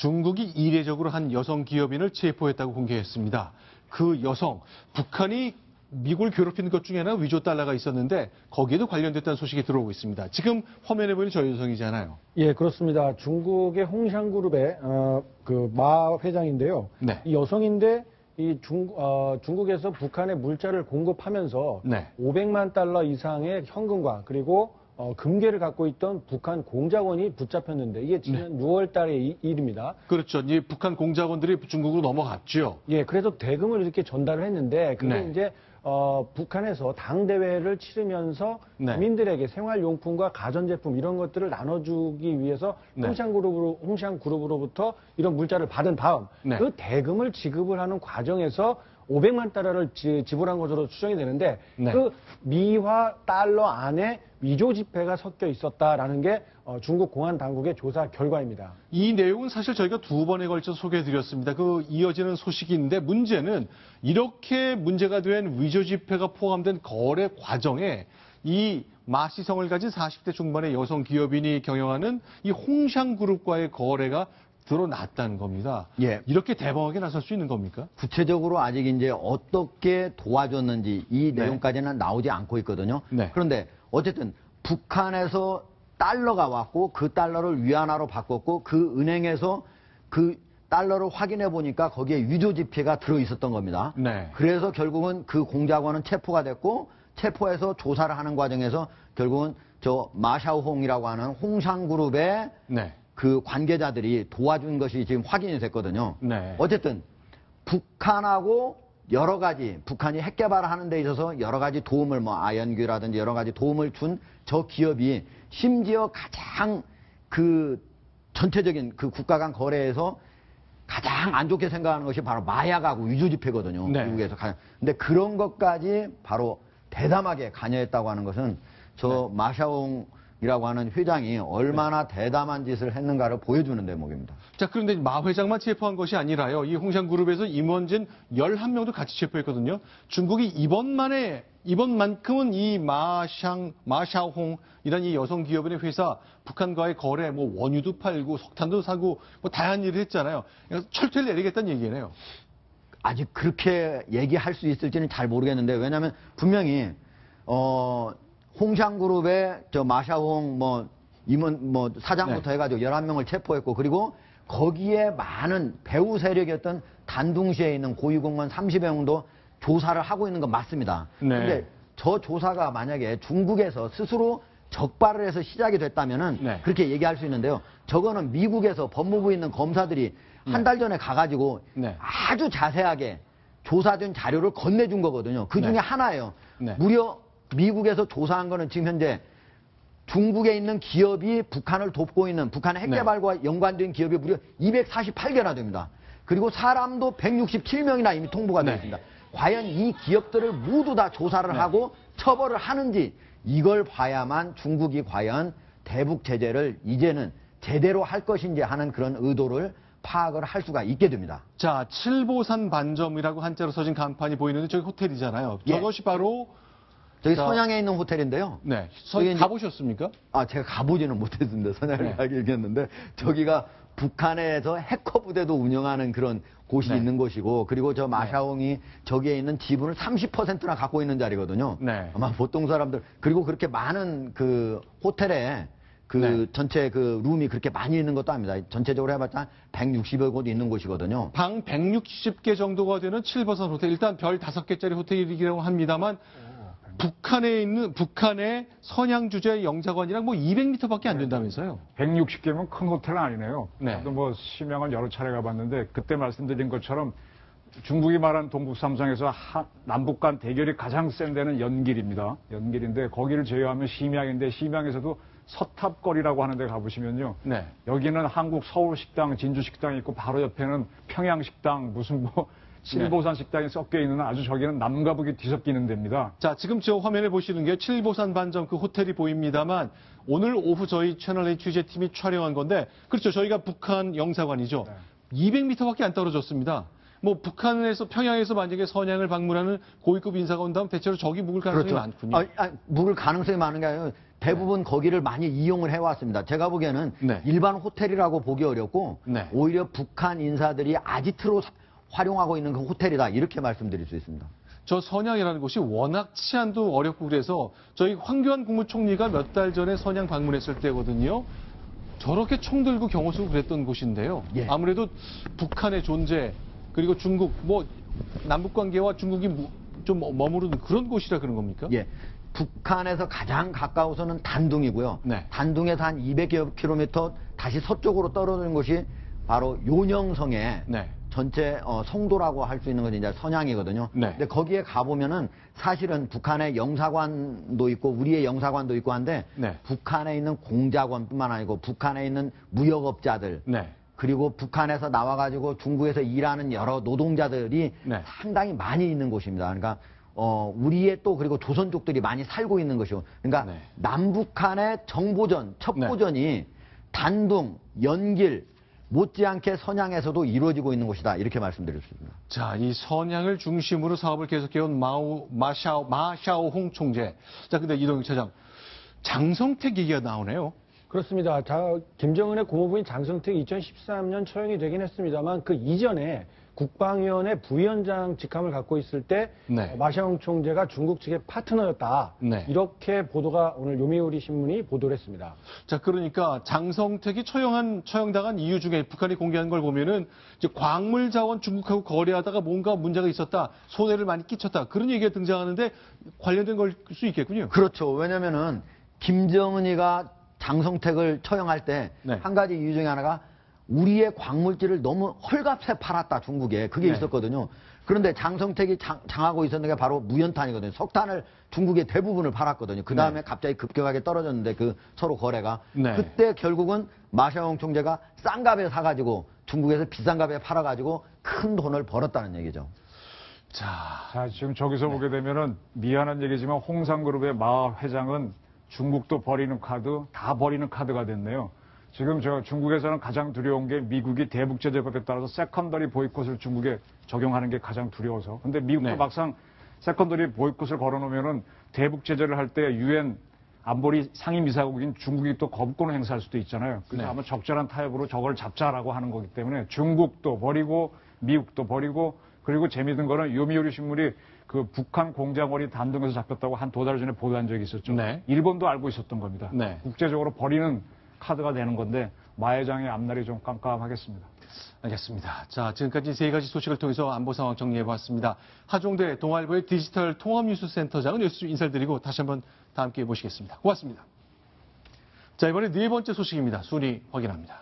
중국이 이례적으로 한 여성 기업인을 체포했다고 공개했습니다. 그 여성, 북한이 미국을 괴롭히는 것 중에 하나 위조 달러가 있었는데 거기에도 관련됐다는 소식이 들어오고 있습니다. 지금 화면에 보이는 저 여성이잖아요. 예, 그렇습니다. 중국의 홍샹그룹의 그 마 회장인데요. 네. 이 여성인데 이 중국에서 북한에 물자를 공급하면서 네. 500만 달러 이상의 현금과 그리고 금괴를 갖고 있던 북한 공작원이 붙잡혔는데 이게 지난 6월 달의 일입니다. 그렇죠. 이 북한 공작원들이 중국으로 넘어갔죠. 예, 그래서 대금을 이렇게 전달을 했는데 그게 네. 이제 북한에서 당대회를 치르면서 네. 국민들에게 생활용품과 가전제품 이런 것들을 나눠주기 위해서 네. 홍샹그룹으로부터 이런 물자를 받은 다음 네. 그 대금을 지급을 하는 과정에서 500만 달러를 지불한 것으로 추정이 되는데 네. 그 미화 달러 안에 위조 지폐가 섞여 있었다라는 게 중국 공안 당국의 조사 결과입니다. 이 내용은 사실 저희가 2번에 걸쳐 소개해드렸습니다. 그 이어지는 소식인데 문제는 이렇게 문제가 된 위조 지폐가 포함된 거래 과정에 이 마시성을 가진 40대 중반의 여성 기업인이 경영하는 이 홍샹그룹과의 거래가 드러났다는 겁니다. 예. 이렇게 대범하게 나설 수 있는 겁니까? 구체적으로 아직 이제 어떻게 도와줬는지 이 네. 내용까지는 나오지 않고 있거든요. 네. 그런데 어쨌든 북한에서 달러가 왔고 그 달러를 위안화로 바꿨고 그 은행에서 그 달러를 확인해 보니까 거기에 위조 지폐가 들어 있었던 겁니다. 네. 그래서 결국은 그 공작원은 체포가 됐고 체포해서 조사를 하는 과정에서 결국은 저 마샤오홍이라고 하는 홍샹그룹의 네. 그 관계자들이 도와준 것이 지금 확인이 됐거든요. 네. 어쨌든 북한하고 여러 가지 북한이 핵 개발을 하는 데 있어서 여러 가지 도움을 뭐 아연규라든지 여러 가지 도움을 준 저 기업이 심지어 가장 그 전체적인 그 국가 간 거래에서 가장 안 좋게 생각하는 것이 바로 마약하고 위조 지폐거든요. 네. 미국에서 가장. 근데 그런 것까지 바로 대담하게 관여했다고 하는 것은 저 마샤옹이라고 하는 회장이 얼마나 대담한 짓을 했는가를 보여주는 대목입니다. 자, 그런데 마 회장만 체포한 것이 아니라요. 이 홍샹그룹에서 임원진 11명도 같이 체포했거든요. 중국이 이번만큼은 이 마샤홍이라는 이 여성 기업인의 회사 북한과의 거래, 뭐 원유도 팔고 석탄도 사고 뭐 다양한 일을 했잖아요. 철퇴를 내리겠다는 얘기네요. 아직 그렇게 얘기할 수 있을지는 잘 모르겠는데 왜냐하면 분명히 홍샹그룹의 저 마샤홍 뭐 임원 뭐 사장부터 네. 해가지고 11명을 체포했고 그리고 거기에 많은 배후 세력이었던 단둥시에 있는 고위공무원 30여 명도 조사를 하고 있는 건 맞습니다. 네. 근데 저 조사가 만약에 중국에서 스스로 적발을 해서 시작이 됐다면은 네. 그렇게 얘기할 수 있는데요. 저거는 미국에서 법무부에 있는 검사들이 한 달 전에 가가지고 네. 아주 자세하게 조사된 자료를 건네준 거거든요. 그 중에 네. 하나예요. 네. 무려 미국에서 조사한 거는 지금 현재 중국에 있는 기업이 북한을 돕고 있는 북한의 핵 네. 개발과 연관된 기업이 무려 248개나 됩니다. 그리고 사람도 167명이나 이미 통보가 되어 네. 있습니다. 과연 이 기업들을 모두 다 조사를 네. 하고 처벌을 하는지 이걸 봐야만 중국이 과연 대북 제재를 이제는 제대로 할 것인지 하는 그런 의도를 파악을 할 수가 있게 됩니다. 자, 칠보산 반점이라고 한자로 써진 간판이 보이는데 저기 호텔이잖아요. 예. 저것이 바로 저기 자, 선양에 있는 호텔인데요. 네. 저기 이제- 가보셨습니까? 제가 가보지는 못했는데 선양을 네. 가기 얘기했는데 저기가 북한에서 해커 부대도 운영하는 그런 곳이 네. 있는 곳이고 그리고 저 마샤옹이 저기에 있는 지분을 30%나 갖고 있는 자리거든요. 네. 아마 보통 사람들 그리고 그렇게 많은 그 호텔에 그 네. 전체 그 룸이 그렇게 많이 있는 것도 아닙니다. 전체적으로 해봤자 160여 곳 있는 곳이거든요. 방 160개 정도가 되는 칠보산 호텔. 일단 별 5개짜리 호텔이라고 합니다만 북한의 선양 주재 영자관이랑 뭐 200m밖에 안 된다면서요. 160개면 큰 호텔은 아니네요. 네. 저도 뭐 심양을 여러 차례 가봤는데 그때 말씀드린 것처럼 중국이 말한 동북 삼성에서 남북 간 대결이 가장 센 데는 연길입니다. 연길인데 거기를 제외하면 심양인데 심양에서도 서탑거리라고 하는 데 가보시면요. 네. 여기는 한국 서울식당, 진주식당이 있고 바로 옆에는 평양식당, 무슨 뭐 칠보산 식당이 섞여 있는 아주 저기는 남과 북이 뒤섞이는 데입니다. 자, 지금 저 화면에 보시는 게 칠보산 반점 그 호텔이 보입니다만 오늘 오후 저희 채널A 취재팀이 촬영한 건데 그렇죠. 저희가 북한 영사관이죠. 200m밖에 안 떨어졌습니다. 뭐 북한에서 평양에서 만약에 선양을 방문하는 고위급 인사가 온다면 대체로 적이 묵을 가능성이 많군요. 묵을 가능성이 많은 게 아니라 대부분 거기를 많이 이용을 해왔습니다. 제가 보기에는 네. 일반 호텔이라고 보기 어렵고 네. 오히려 북한 인사들이 아지트로 활용하고 있는 그 호텔이다 이렇게 말씀드릴 수 있습니다. 저 선양이라는 곳이 워낙 치안도 어렵고 그래서 저희 황교안 국무총리가 몇 달 전에 선양 방문했을 때거든요. 저렇게 총 들고 경호 쓰고 그랬던 곳인데요. 예. 아무래도 북한의 존재 그리고 중국 뭐 남북 관계와 중국이 좀 머무르는 그런 곳이라 그런 겁니까? 예. 북한에서 가장 가까워서는 단둥이고요. 네. 단둥에서 한 200여 킬로미터 다시 서쪽으로 떨어지는 곳이 바로 요녕성의 네. 전체 성도라고 할 수 있는 건 이제 선양이거든요. 네. 근데 거기에 가보면은 사실은 북한의 영사관도 있고 우리의 영사관도 있고 한데 네. 북한에 있는 공작원뿐만 아니고 북한에 있는 무역업자들 네. 그리고 북한에서 나와가지고 중국에서 일하는 여러 노동자들이 네. 상당히 많이 있는 곳입니다. 그러니까 우리의 또 그리고 조선족들이 많이 살고 있는 것이고 그러니까 네. 남북한의 정보전, 첩보전이 단둥, 연길 못지않게 선양에서도 이루어지고 있는 곳이다 이렇게 말씀드릴 수 있습니다. 자, 이 선양을 중심으로 사업을 계속해온 마샤오홍 총재. 자, 근데 이동규 차장, 장성택 얘기가 나오네요. 그렇습니다. 김정은의 고모부인 장성택이 2013년 처형이 되긴 했습니다만 그 이전에 국방위원회 부위원장 직함을 갖고 있을 때 네. 마샤옹 총재가 중국 측의 파트너였다. 네. 이렇게 보도가 오늘 요미우리 신문이 보도를 했습니다. 자, 그러니까 장성택이 처형당한 이유 중에 북한이 공개한 걸 보면은 이제 광물 자원 중국하고 거래하다가 뭔가 문제가 있었다, 손해를 많이 끼쳤다 그런 얘기가 등장하는데 관련된 걸 수 있겠군요. 그렇죠. 왜냐면은 김정은이가 장성택을 처형할 때 한 네. 가지 이유 중에 하나가 우리의 광물질을 너무 헐값에 팔았다 중국에 그게 네. 있었거든요. 그런데 장성택이 장하고 있었는 게 바로 무연탄이거든요. 석탄을 중국의 대부분을 팔았거든요. 그 다음에 네. 갑자기 급격하게 떨어졌는데 그 서로 거래가 네. 그때 결국은 마샤옹 총재가 싼 값에 사가지고 중국에서 비싼 값에 팔아가지고 큰 돈을 벌었다는 얘기죠. 자, 지금 저기서 보게 되면은 미안한 얘기지만 홍상그룹의 마 회장은 중국도 버리는 카드, 다 버리는 카드가 됐네요. 지금 중국에서는 가장 두려운 게 미국이 대북제재법에 따라서 세컨더리 보이콧을 중국에 적용하는 게 가장 두려워서. 근데 미국도 네. 막상 세컨더리 보이콧을 걸어놓으면은 대북제재를 할 때 유엔 안보리 상임이사국인 중국이 또 거부권을 행사할 수도 있잖아요. 그래서 네. 아마 적절한 타협으로 저걸 잡자라고 하는 거기 때문에 중국도 버리고 미국도 버리고 그리고 재미있는 거는 요미우리 신문이 그 북한 공작원이 단둥에서 잡혔다고 한 2달 전에 보도한 적이 있었죠. 네. 일본도 알고 있었던 겁니다. 네. 국제적으로 버리는 카드가 되는 건데 마 회장의 앞날이 좀 깜깜하겠습니다. 알겠습니다. 자, 지금까지 세 가지 소식을 통해서 안보 상황 정리해봤습니다. 하종대 동아일보의 디지털 통합뉴스센터장은 여기서 인사를 드리고 다시 한번 다 함께 모시겠습니다. 고맙습니다. 자, 이번에 네 번째 소식입니다. 순위 확인합니다.